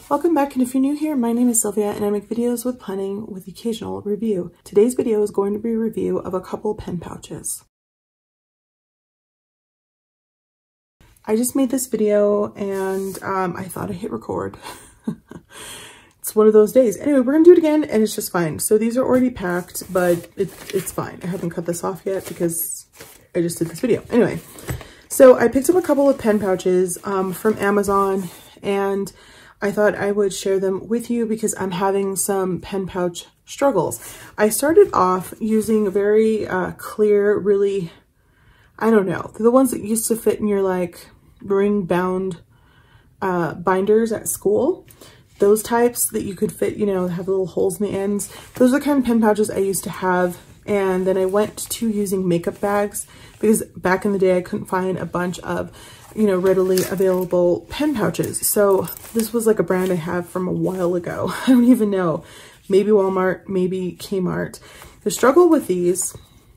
Welcome back, and if you're new here, my name is Sylvia and I make videos with penning with occasional review. Today's video is going to be a review of a couple pen pouches. I just made this video and I thought I hit record. It's one of those days. Anyway, we're gonna do it again and it's just fine. So these are already packed, but it's fine. I haven't cut this off yet because I just did this video. Anyway, so I picked up a couple of pen pouches from Amazon, and I thought I would share them with you because I'm having some pen pouch struggles. I started off using very clear, really, I don't know, the ones that used to fit in your like ring bound binders at school. Those types that you could fit, you know, have little holes in the ends. Those are the kind of pen pouches I used to have. And then I went to using makeup bags because back in the day I couldn't find a bunch of, you know, readily available pen pouches. So this was like a brand I have from a while ago. I don't even know. Maybe Walmart, maybe Kmart. The struggle with these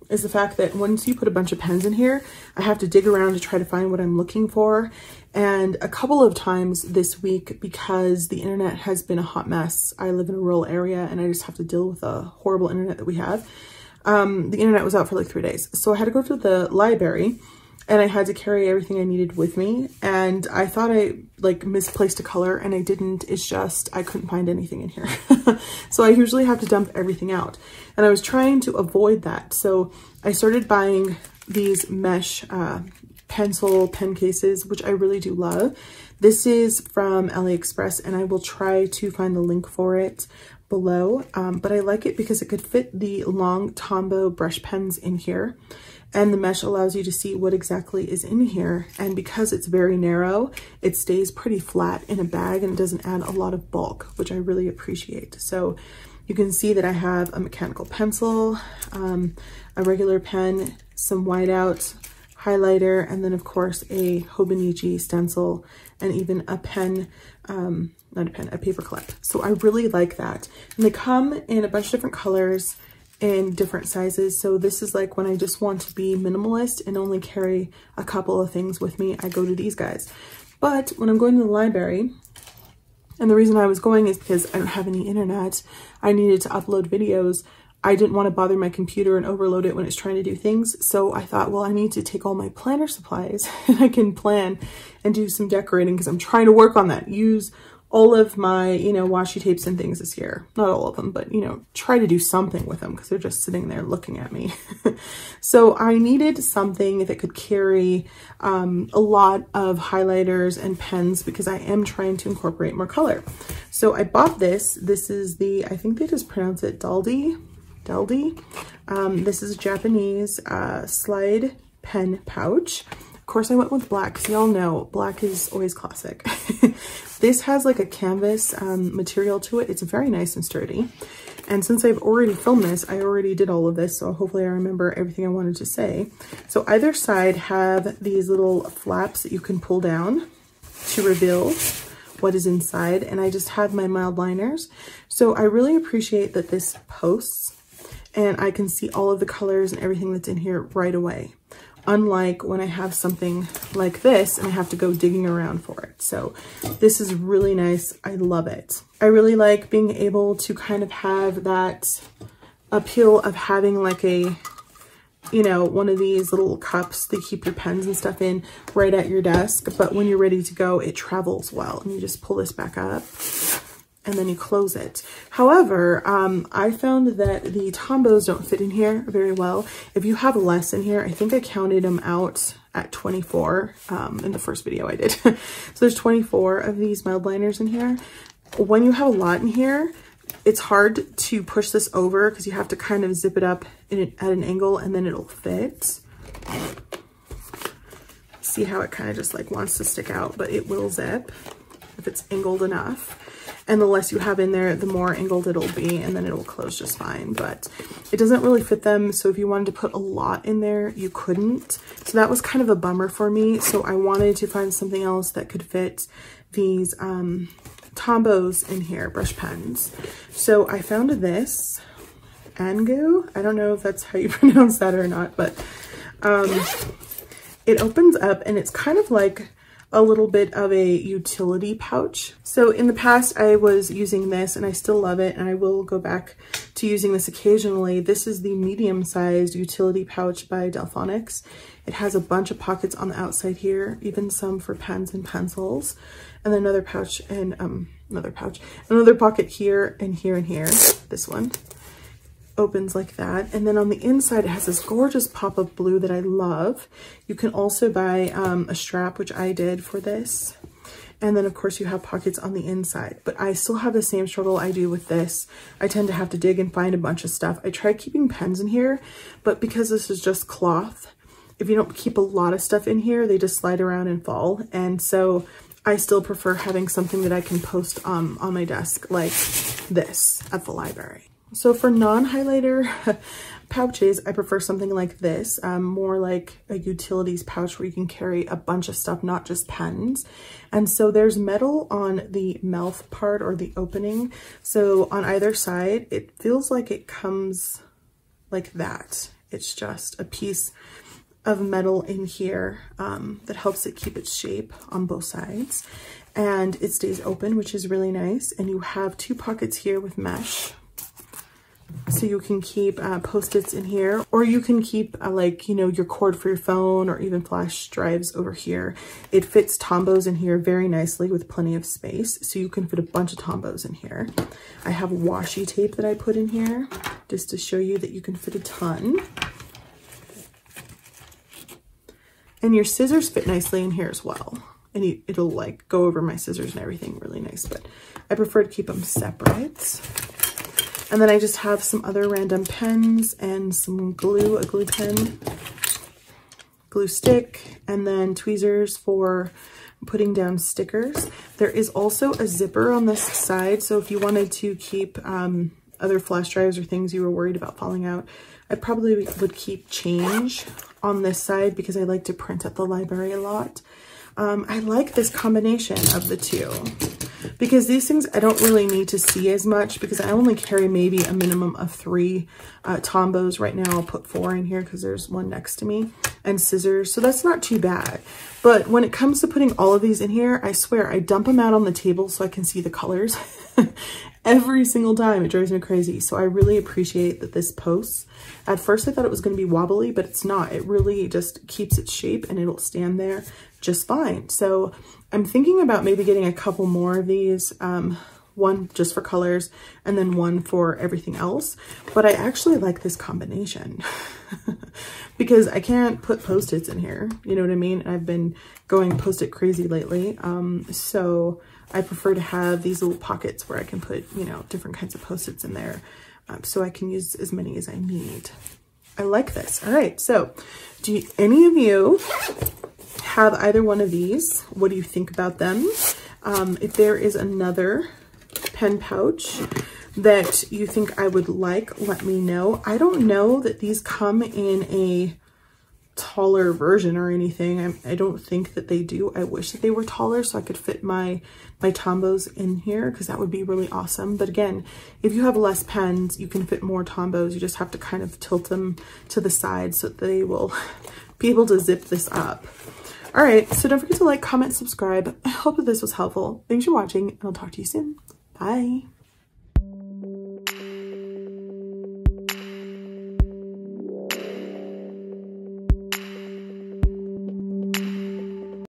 is the fact that once you put a bunch of pens in here, I have to dig around to try to find what I'm looking for. And a couple of times this week, because the internet has been a hot mess, I live in a rural area and I just have to deal with the horrible internet that we have. The internet was out for like 3 days. So I had to go to the library and I had to carry everything I needed with me. And I thought I like misplaced a color and I didn't. It's just, I couldn't find anything in here. So I usually have to dump everything out. And I was trying to avoid that. So I started buying these mesh pencil pen cases, which I really do love. This is from AliExpress and I will try to find the link for it below, but I like it because it could fit the long Tombow brush pens in here, and the mesh allows you to see what exactly is in here, and because it's very narrow, it stays pretty flat in a bag and doesn't add a lot of bulk, which I really appreciate. So you can see that I have a mechanical pencil, a regular pen, some whiteout, highlighter, and then of course a Hobonichi stencil, and even a pen, not a pen, a paper clip. So I really like that. And they come in a bunch of different colors and different sizes. So this is like when I just want to be minimalist and only carry a couple of things with me, I go to these guys. But when I'm going to the library, and the reason I was going is because I don't have any internet, I needed to upload videos. I didn't want to bother my computer and overload it when it's trying to do things. So I thought, well, I need to take all my planner supplies and I can plan and do some decorating because I'm trying to work on that. Use all of my, you know, washi tapes and things this year. Not all of them, but, you know, try to do something with them because they're just sitting there looking at me. So I needed something that could carry a lot of highlighters and pens because I am trying to incorporate more color. So I bought this. This is the, I think they just pronounce it Delde. This is a Japanese slide pen pouch. Of course I went with black because y'all know black is always classic. This has like a canvas material to it. It's very nice and sturdy. And since I've already filmed this, I already did all of this, so hopefully I remember everything I wanted to say. So either side have these little flaps that you can pull down to reveal what is inside, and I just had my mild liners. So I really appreciate that this posts and I can see all of the colors and everything that's in here right away. Unlike when I have something like this and I have to go digging around for it. So this is really nice. I love it. I really like being able to kind of have that appeal of having like a, you know, one of these little cups that keep your pens and stuff in right at your desk. But when you're ready to go, it travels well. And you just pull this back up and then you close it. However, I found that the Tombows don't fit in here very well. If you have less in here, I think I counted them out at 24 in the first video I did. So there's 24 of these mild liners in here. When you have a lot in here, it's hard to push this over because you have to kind of zip it up at an angle and then it'll fit. See how it kind of just like wants to stick out, but it will zip if it's angled enough. And the less you have in there, the more angled it'll be, and then it'll close just fine. But it doesn't really fit them, so if you wanted to put a lot in there, you couldn't. So that was kind of a bummer for me. So I wanted to find something else that could fit these Tombows in here, brush pens. So I found this, Angoo. I don't know if that's how you pronounce that or not, but it opens up and it's kind of like a little bit of a utility pouch. So in the past I was using this and I still love it, and I will go back to using this occasionally. This is the medium-sized utility pouch by Delphonics. It has a bunch of pockets on the outside here, even some for pens and pencils, and then another pouch and another pocket here and here and here. This one opens like that, and then on the inside it has this gorgeous pop of blue that I love. You can also buy a strap, which I did for this, and then of course you have pockets on the inside. But I still have the same struggle I do with this. I tend to have to dig and find a bunch of stuff. I tried keeping pens in here, but because this is just cloth, if you don't keep a lot of stuff in here, they just slide around and fall. And so I still prefer having something that I can post on my desk like this at the library. So for non-highlighter pouches, I prefer something like this, more like a utilities pouch where you can carry a bunch of stuff, not just pens. And so there's metal on the mouth part or the opening. So on either side, it feels like it comes like that. It's just a piece of metal in here that helps it keep its shape on both sides. And it stays open, which is really nice. And you have two pockets here with mesh. So you can keep Post-its in here, or you can keep like, you know, your cord for your phone or even flash drives over here. It fits Tombows in here very nicely with plenty of space. So you can fit a bunch of Tombows in here. I have washi tape that I put in here just to show you that you can fit a ton. And your scissors fit nicely in here as well. And it'll like go over my scissors and everything really nice, but I prefer to keep them separate. And then I just have some other random pens and some glue, a glue pen, glue stick, and then tweezers for putting down stickers. There is also a zipper on this side, so if you wanted to keep other flash drives or things you were worried about falling out, I probably would keep change on this side because I like to print at the library a lot. I like this combination of the two because these things I don't really need to see as much because I only carry maybe a minimum of 3 Tombows. Right now I'll put 4 in here because there's one next to me, and scissors, so that's not too bad. But when it comes to putting all of these in here, I swear I dump them out on the table so I can see the colors. Every single time. It drives me crazy. So I really appreciate that this posts. At first I thought it was going to be wobbly, but it's not. It really just keeps its shape and it'll stand there just fine. So I'm thinking about maybe getting a couple more of these, one just for colors and then one for everything else. But I actually like this combination because I can't put Post-its in here. You know what I mean? I've been going Post-it crazy lately. So I prefer to have these little pockets where I can put, you know, different kinds of Post-its in there, so I can use as many as I need. I like this. All right, so do any of you have either one of these? What do you think about them? If there is another pen pouch that you think I would like, let me know. I don't know that these come in a taller version or anything. I don't think that they do. I wish that they were taller so I could fit my Tombows in here because that would be really awesome. But again, if you have less pens, you can fit more Tombows. You just have to kind of tilt them to the side so that they will be able to zip this up. All right, so don't forget to like, comment, subscribe. I hope that this was helpful. Thanks for watching, and I'll talk to you soon. Bye.